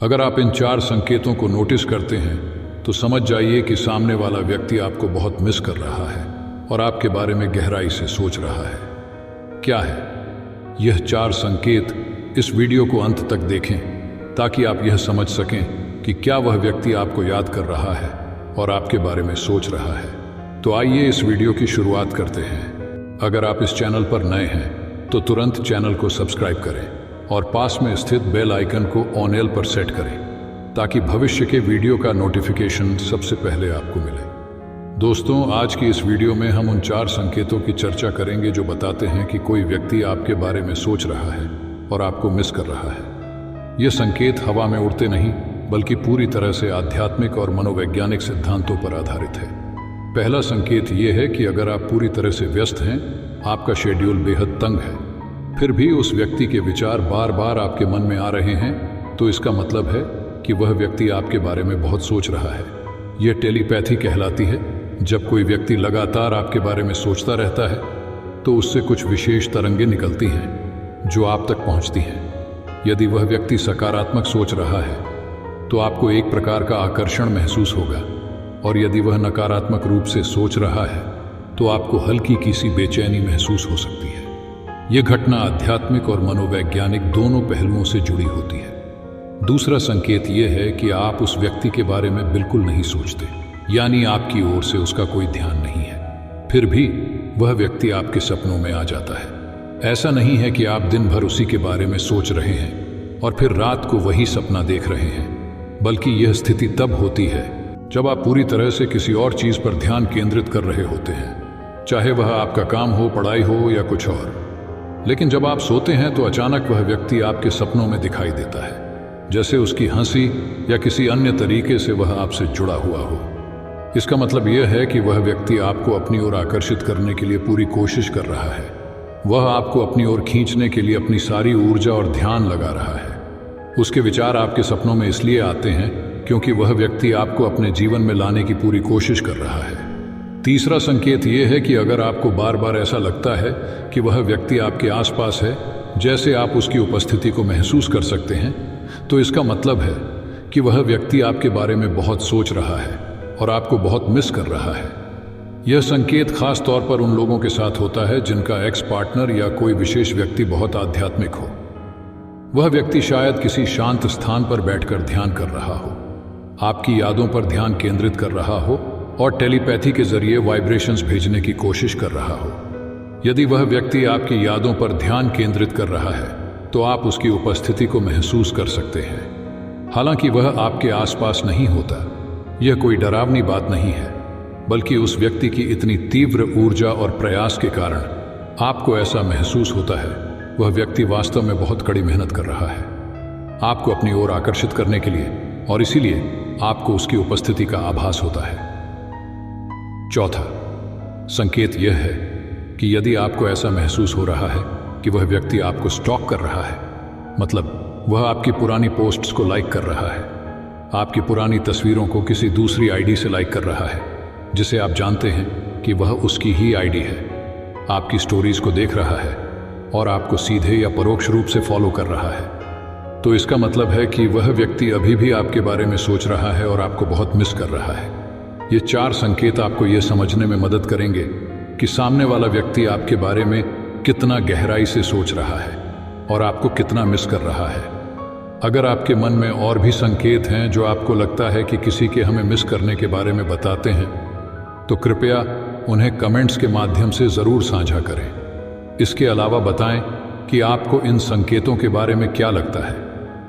अगर आप इन 4 संकेतों को नोटिस करते हैं तो समझ जाइए कि सामने वाला व्यक्ति आपको बहुत मिस कर रहा है और आपके बारे में गहराई से सोच रहा है। क्या है यह 4 संकेत? इस वीडियो को अंत तक देखें ताकि आप यह समझ सकें कि क्या वह व्यक्ति आपको याद कर रहा है और आपके बारे में सोच रहा है। तो आइए इस वीडियो की शुरुआत करते हैं। अगर आप इस चैनल पर नए हैं तो तुरंत चैनल को सब्सक्राइब करें और पास में स्थित बेल आइकन को ऑन एल पर सेट करें ताकि भविष्य के वीडियो का नोटिफिकेशन सबसे पहले आपको मिले। दोस्तों, आज की इस वीडियो में हम उन 4 संकेतों की चर्चा करेंगे जो बताते हैं कि कोई व्यक्ति आपके बारे में सोच रहा है और आपको मिस कर रहा है। ये संकेत हवा में उड़ते नहीं बल्कि पूरी तरह से आध्यात्मिक और मनोवैज्ञानिक सिद्धांतों पर आधारित है। पहला संकेत ये है कि अगर आप पूरी तरह से व्यस्त हैं, आपका शेड्यूल बेहद तंग है, फिर भी उस व्यक्ति के विचार बार बार आपके मन में आ रहे हैं, तो इसका मतलब है कि वह व्यक्ति आपके बारे में बहुत सोच रहा है। यह टेलीपैथी कहलाती है। जब कोई व्यक्ति लगातार आपके बारे में सोचता रहता है तो उससे कुछ विशेष तरंगें निकलती हैं जो आप तक पहुंचती हैं। यदि वह व्यक्ति सकारात्मक सोच रहा है तो आपको एक प्रकार का आकर्षण महसूस होगा, और यदि वह नकारात्मक रूप से सोच रहा है तो आपको हल्की किसी बेचैनी महसूस हो सकती है। यह घटना आध्यात्मिक और मनोवैज्ञानिक दोनों पहलुओं से जुड़ी होती है। दूसरा संकेत यह है कि आप उस व्यक्ति के बारे में बिल्कुल नहीं सोचते, यानी आपकी ओर से उसका कोई ध्यान नहीं है, फिर भी वह व्यक्ति आपके सपनों में आ जाता है। ऐसा नहीं है कि आप दिन भर उसी के बारे में सोच रहे हैं और फिर रात को वही सपना देख रहे हैं, बल्कि यह स्थिति तब होती है जब आप पूरी तरह से किसी और चीज पर ध्यान केंद्रित कर रहे होते हैं, चाहे वह आपका काम हो, पढ़ाई हो या कुछ और। लेकिन जब आप सोते हैं तो अचानक वह व्यक्ति आपके सपनों में दिखाई देता है, जैसे उसकी हंसी या किसी अन्य तरीके से वह आपसे जुड़ा हुआ हो। इसका मतलब यह है कि वह व्यक्ति आपको अपनी ओर आकर्षित करने के लिए पूरी कोशिश कर रहा है। वह आपको अपनी ओर खींचने के लिए अपनी सारी ऊर्जा और ध्यान लगा रहा है। उसके विचार आपके सपनों में इसलिए आते हैं क्योंकि वह व्यक्ति आपको अपने जीवन में लाने की पूरी कोशिश कर रहा है। तीसरा संकेत यह है कि अगर आपको बार बार ऐसा लगता है कि वह व्यक्ति आपके आसपास है, जैसे आप उसकी उपस्थिति को महसूस कर सकते हैं, तो इसका मतलब है कि वह व्यक्ति आपके बारे में बहुत सोच रहा है और आपको बहुत मिस कर रहा है। यह संकेत खास तौर पर उन लोगों के साथ होता है जिनका एक्स पार्टनर या कोई विशेष व्यक्ति बहुत आध्यात्मिक हो। वह व्यक्ति शायद किसी शांत स्थान पर बैठकर ध्यान कर रहा हो, आपकी यादों पर ध्यान केंद्रित कर रहा हो और टेलीपैथी के जरिए वाइब्रेशंस भेजने की कोशिश कर रहा हो। यदि वह व्यक्ति आपकी यादों पर ध्यान केंद्रित कर रहा है तो आप उसकी उपस्थिति को महसूस कर सकते हैं, हालांकि वह आपके आसपास नहीं होता। यह कोई डरावनी बात नहीं है, बल्कि उस व्यक्ति की इतनी तीव्र ऊर्जा और प्रयास के कारण आपको ऐसा महसूस होता है। वह व्यक्ति वास्तव में बहुत कड़ी मेहनत कर रहा है आपको अपनी ओर आकर्षित करने के लिए, और इसीलिए आपको उसकी उपस्थिति का आभास होता है। चौथा संकेत यह है कि यदि आपको ऐसा महसूस हो रहा है कि वह व्यक्ति आपको स्टॉक कर रहा है, मतलब वह आपकी पुरानी पोस्ट्स को लाइक कर रहा है, आपकी पुरानी तस्वीरों को किसी दूसरी आईडी से लाइक कर रहा है जिसे आप जानते हैं कि वह उसकी ही आईडी है, आपकी स्टोरीज को देख रहा है और आपको सीधे या परोक्ष रूप से फॉलो कर रहा है, तो इसका मतलब है कि वह व्यक्ति अभी भी आपके बारे में सोच रहा है और आपको बहुत मिस कर रहा है। ये 4 संकेत आपको ये समझने में मदद करेंगे कि सामने वाला व्यक्ति आपके बारे में कितना गहराई से सोच रहा है और आपको कितना मिस कर रहा है। अगर आपके मन में और भी संकेत हैं जो आपको लगता है कि किसी के हमें मिस करने के बारे में बताते हैं, तो कृपया उन्हें कमेंट्स के माध्यम से ज़रूर साझा करें। इसके अलावा बताएं कि आपको इन संकेतों के बारे में क्या लगता है।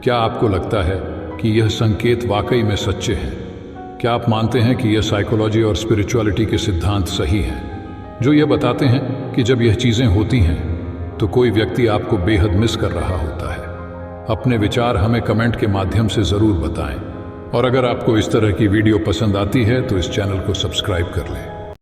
क्या आपको लगता है कि यह संकेत वाकई में सच्चे हैं? क्या आप मानते हैं कि यह साइकोलॉजी और स्पिरिचुअलिटी के सिद्धांत सही हैं जो यह बताते हैं कि जब यह चीज़ें होती हैं तो कोई व्यक्ति आपको बेहद मिस कर रहा होता है? अपने विचार हमें कमेंट के माध्यम से ज़रूर बताएं, और अगर आपको इस तरह की वीडियो पसंद आती है तो इस चैनल को सब्सक्राइब कर लें।